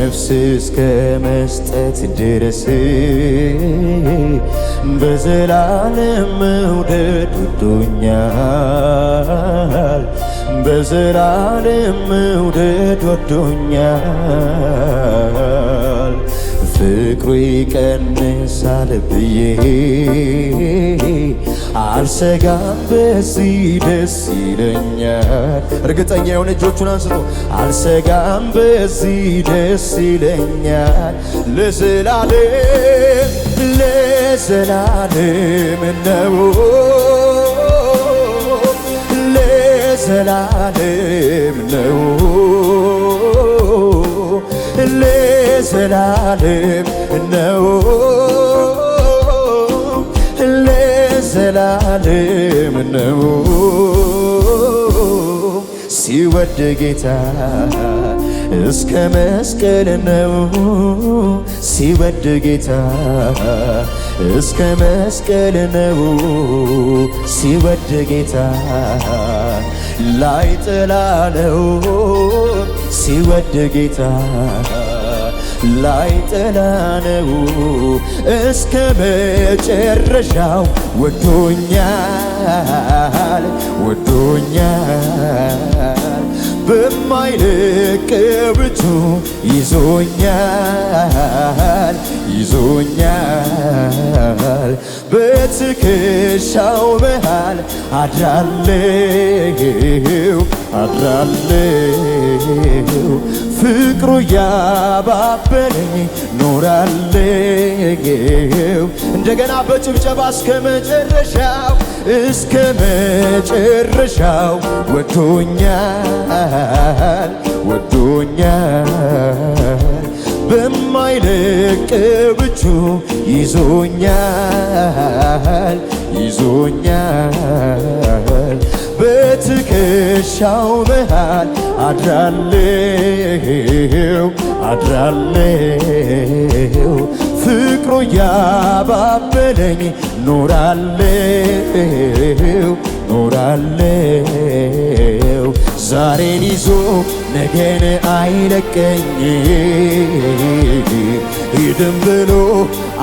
ነፍስ እስከ መስጠት ድረስ በዘላለም መውደድ ወዶኛል። በዘላለም መውደድ ወዶኛል። ፍቅሩ ይቀንሳል ብዬ አልሰጋም፣ በዚህ ደስ ይለኛል። እርግጠኛ የሆነ እጆቹን አንስቶ አልሰጋም፣ በዚህ ደስ ይለኛል። ለዘላለም ለዘላለም ነው፣ ለዘላለም ነው፣ ለዘላለም ነው፣ ለዘላለም ነው። ሲወድ ጌታ እስከ መስቀል ነው። ሲወድ ጌታ እስከ መስቀል ነው። ሲወድ ጌታ ላይ ጥላ ነው። ሲወድ ጌታ ላይ ጥላ ነው። እስከ መጨረሻው ወዶኛል ወዶኛል። በማይለቅ እጁ ይዞኛል ይዞኛል። በትከሻው መሃል አድራለሁ አድራለሁ። ፍቅሩ ያባበለኝ ኖራለሁ። እንደገና በጭብጨባ እስከ መጨረሻው እስከ መጨረሻው ወዶኛል ወዶኛል። በማይለቅ እጁ ይዞኛል ይዞኛል። በትከሻው መሃል አድራለሁ አድራለሁ። ፍቅሩ ያባበለኝ ኖራለሁ ኖራለሁ። ዛሬን ይዞ ነገን አይለቀኝ፣ ሂድም ብሎ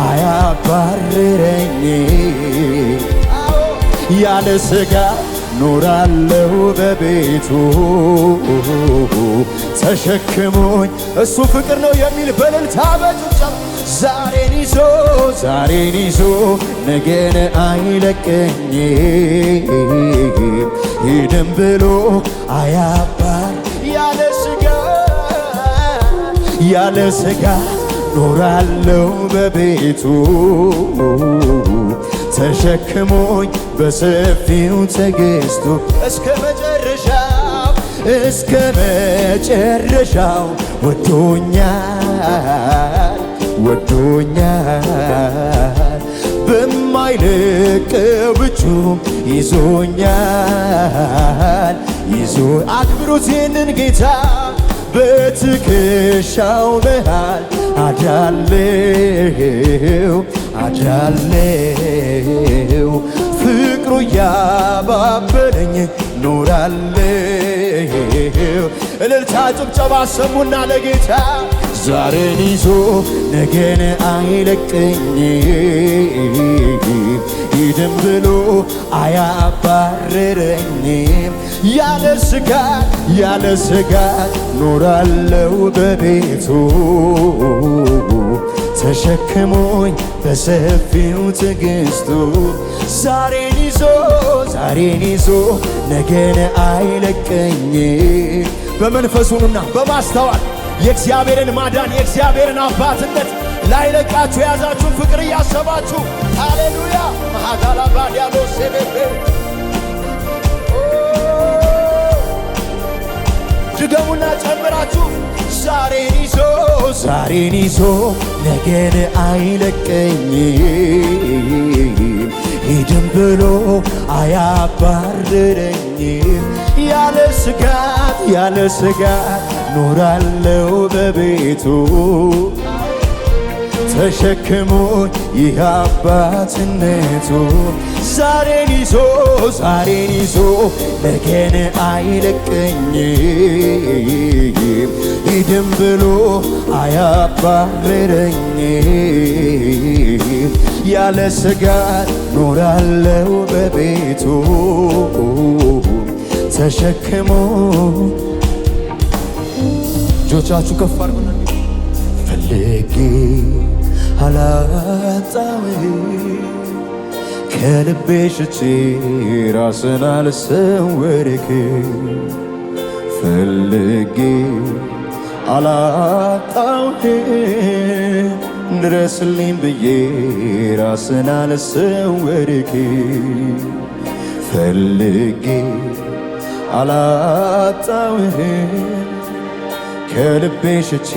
አያባርረኝ። ያለ ስጋ ኖራለሁ በቤቱ ተሸክሞኝ እሱ ፍቅር ነው የሚል በእልልታ በጭብጨባ ዛሬን ይዞ ነገን አይለቀኝ፣ ሂድም ብሎ አያባር። ያለ ስጋ ኖራለሁ በቤቱ ተሸክሞኝ በሰፊው ትዕግስቱ እስከ መጨረሻው ወዶኛል ወዶኛል። በማይለቅ እጁ ይዞኛል ይዞ አክብሩት ይህንን ጌታ። በትከሻው መሃል አድራለሁ አድራለሁ። ፍቅሩ ያባበለኝ ኖራለሁ። እልልታ ጭብጨባ ሰሙና ለጌታ። ዛሬን ይዞ ነገን አይለቀኝ፣ ሂድም ብሎ አያባርረኝም። ያለ ስጋት ኖራለሁ በቤቱ ተሸክሞኝ በሰፊው ትዕግስቱ። ዛሬን ይዞ ነገን አይለቀኝ። በመንፈሱንና በማስተዋል የእግዚአብሔርን ማዳን የእግዚአብሔርን አባትነት ላይለቃችሁ የያዛችሁን ፍቅር እያሰባችሁ ሃሌሉያ ማሃዳላ ባዲያሎ ሴቤቤ ድገሙና ጨምራችሁ ዛሬን ይዞ ነገን አይለቀኝ፣ ሂድም ብሎ አያባርረኝም። ያለ ስጋት ኖራለሁ በቤቱ ተሸክሞኝ ይህ አባትነቱ ዛሬን ይዞ ነገን አይለቀኝም ሂድም ብሎ አያባርረኝም ያለ ስጋት ኖራለው በቤቱ ተሸክሞ እጆቻችሁ ከፍ አድርጉና ፈልጌ አላጣሁም ከልቤ ሽጬ ራስን አልሰወርክም ፈልጌ አላጣሁም ድረስልኝ ብዬ ራስን አልሰወርክም ፈልጌ አላጣሁም ከልቤ ሽጬ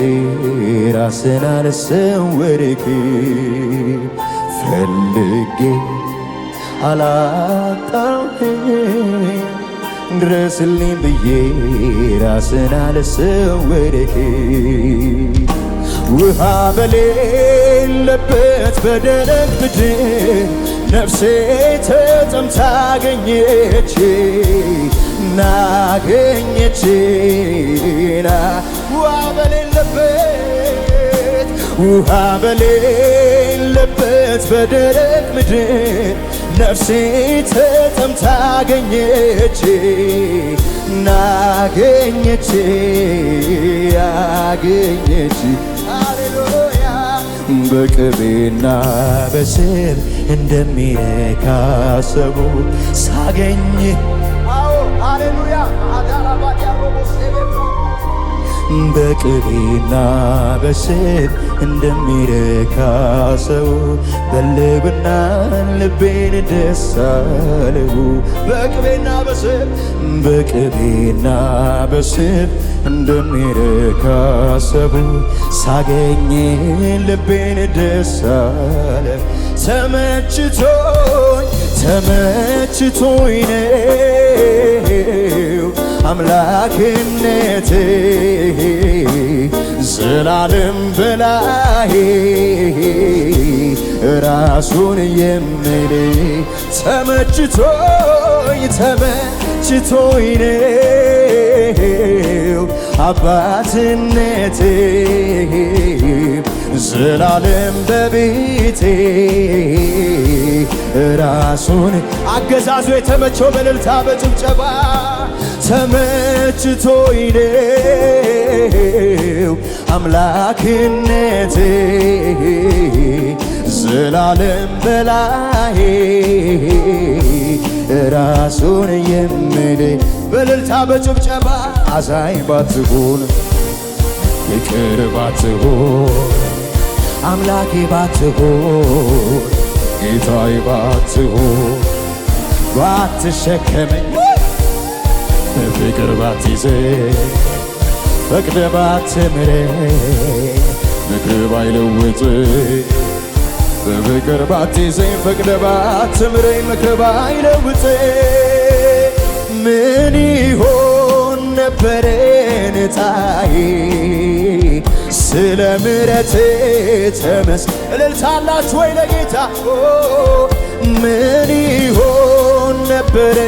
ራስን አልሰወርክም ፈልጌ አላጣሁም ድረስልኝ ብዬ ራስን አልሰወርክም ውሃ በሌለበት በደረቅ ምድር ነፍሴ ተጠምታ አገኘች ውሃ በሌለበት በደረቅ ምድር ነፍሴ ተጠምታ አገኘች ሃሌሉያ በቅቤና በስብ እንደሚረካ ሰው ሳገኝ ሃሌሉያ በቅቤና በስብ እንደሚረካ ሰው በልብና ልቤን ደስ አለው በቅቤና በስብ እንደሚረካ ሰው ሳገኝ ልቤን ደስ አለው ተመችቶኝ ነው አምላክነቴ ዘላለም በላይ ራሱን የሚል ተመችቶኝ ነው አባትነቴ ዘላለም በቤቴ ራሱን አገዛዙ የተመቸው በእልልታ በጭብጨባ ተመችቶኝ ነው አምላክነቴ ዘላለም በላይ ራሱን የሚል በእልልታ በጭብጨባ አዛኝ ባትሆን ፍቅር ባትሆን አምላኬ ባትሆን ጌታዬ ባትሆን ባትሸከመኝ በፍቅር ባትይዘኝ ፈቅደህ ባትምረኝ ምክር ባይለውጥህ በፍቅር ባትይዘኝ ፈቅደህ ባትምረኝ ምክር ባይለውጥህ ምን ይሆን ነበረ ዕጣዬ ስለ ምሕረትህ ተመስገን እልልታ አላችሁ ወይ ለጌታ ምን ይሆን ነበረ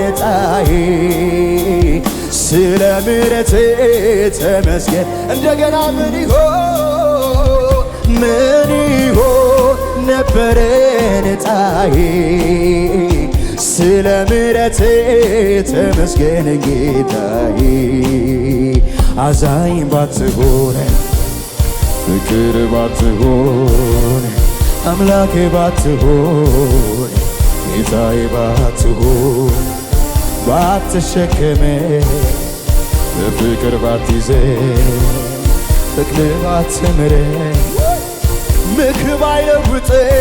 ዕጣዬ ስለ ምሕረትህ ተመስገን እንደገና ምን ይሆን ነበረ ዕጣዬ ስለ ምሕረትህ ተመስገን ጌታዬ አዛኝ ባትሆን ፍቅር ባትሆን አምላኬ ባትሆን ጌታዬ ባትሆን ባትሸከመኝ በፍቅር ባትይዘኝ ፍቅርህ ባትምረኝ ምክር ባይለውጥህ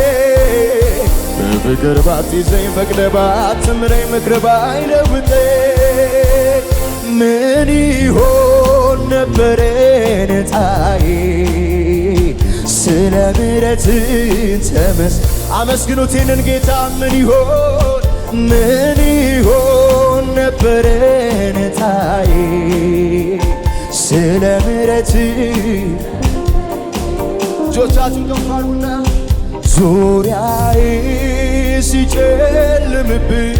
በፍቅር ባትይዘኝ ፈቅደህ ባትምረኝ ምክር ባይለውጥህ ምን ይሆን ነበረ ዕጣዬ ስለ ምሕረትህ ተመስገን አመስግኑት ይህንን ጌታ ምን ይሆን ነበረ ዕጣዬ ስለ ምሕረትህ እጆቻችሁን ከፍ አድርጉና ዙሪያዬ ሲጨልምብኝ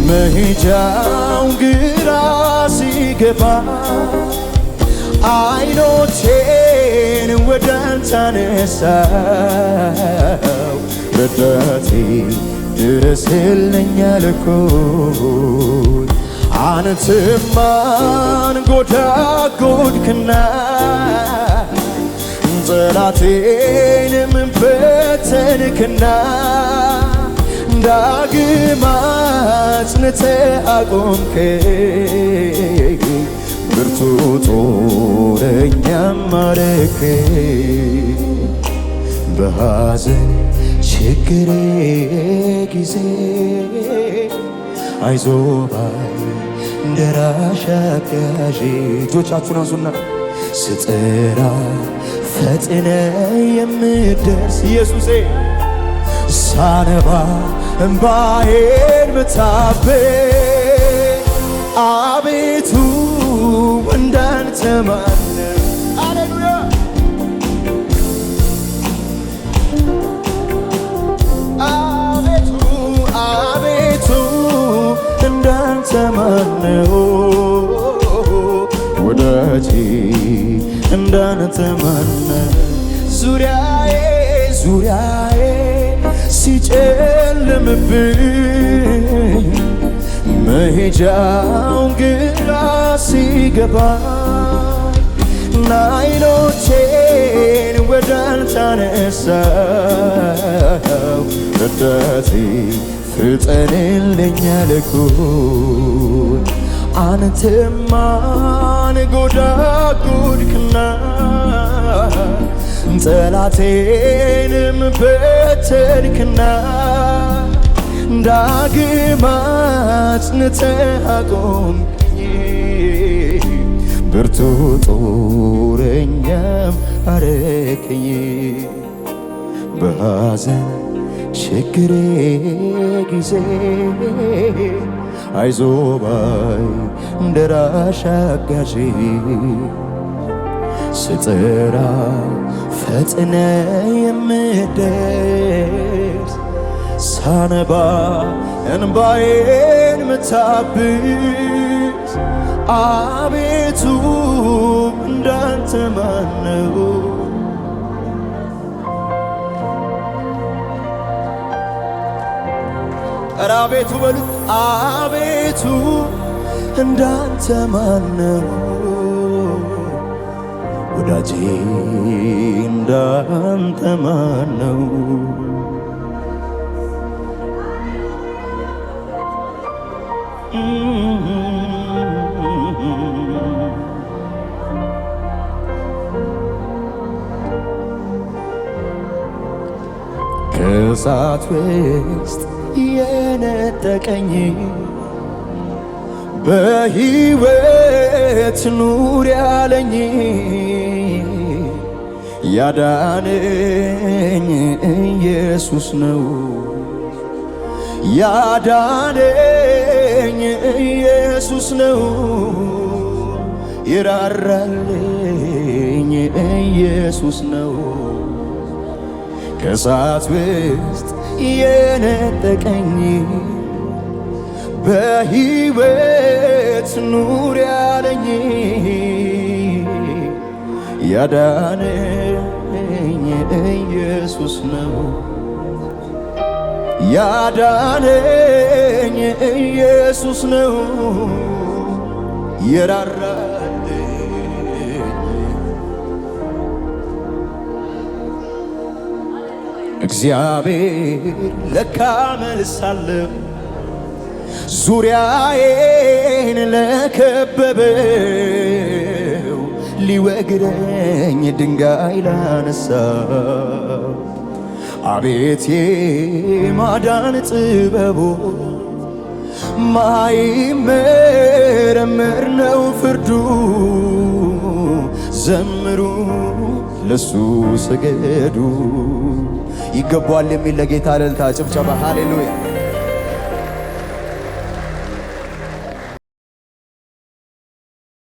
መሄጃው ግራ ሲገባ አይኖቼን ወደ አንተ አነሳው ረዳቴ ድረስልኝ አልኩኝ አንተማ አንጎዳጎድክና ጠላቴንም በተንክና ዳግም አጽንተህ አቆምከኝ ብርቱ ጦረኛም አረከኝ በሐዘን ችግሬ ጊዜ አይዞህ ባይ ደራሽ አጋዤ እጆቻችሁን አንሱና ስጠራ ፈጥነ የምትደርስ ኢየሱሴ ሳነባ እምባዬን ምታብስ አቤቱ እንዳንተ ማነው? ሃሌሉያ አቤቱ አቤቱ እንዳንተ ማነው? ወዳጄ እንዳንተ ማነው? ዙሪያዬ ዙሪያዬ ሲጨልምብኝ መሄጃው ግራ ሲገባኝ አይኖቼን ወደ አንተ አነሳው ረዳቴ ፍጠንልኝ አልኩኝ አንተማ አንጎዳጎድክና ጠላቴንም በተንክና ዳግም አጽንተህ አቆምከኝ ብርቱ ጦረኛም አረከኝ በሐዘን ችግሬ ጊዜ አይዞህ ባይ ደራሽ አጋዤ ስጠራ ፈጥነ የምትደርስ ሳነባ እንባዬን ምታብስ አቤቱ እንዳንተ ማነው? ኧረ አቤቱ በሉት አቤቱ እንዳንተ ማነው? ወዳጄ እንዳንተ ማነው? ከእሳት ውስጥ የነጠቀኝ በሕይወት ኑር ያለኝ ያዳነኝ ኢየሱስ ነው። ያዳነኝ ኢየሱስ ነው። የራራልኝ ኢየሱስ ነው። ከእሳት ውስጥ የነጠቀኝ በሕይወት ኑር ያለኝ ያዳነኝ ኢየሱስ ነው። ያዳነኝ ኢየሱስ ነው። የራራልኝ እግዚአብሔር ለካ መልስ አለው ዙሪያዬን ለከበበው ሊወግረኝ ድንጋይ ላነሳው አቤት የማዳን ጥበቡ ማይመረመር ነው ፍርዱ። ዘምሩ ለሱ ስገዱ። ይገባዋል የሚል ለጌታ እልልታ ጭብጨባ ሃሌሉያ።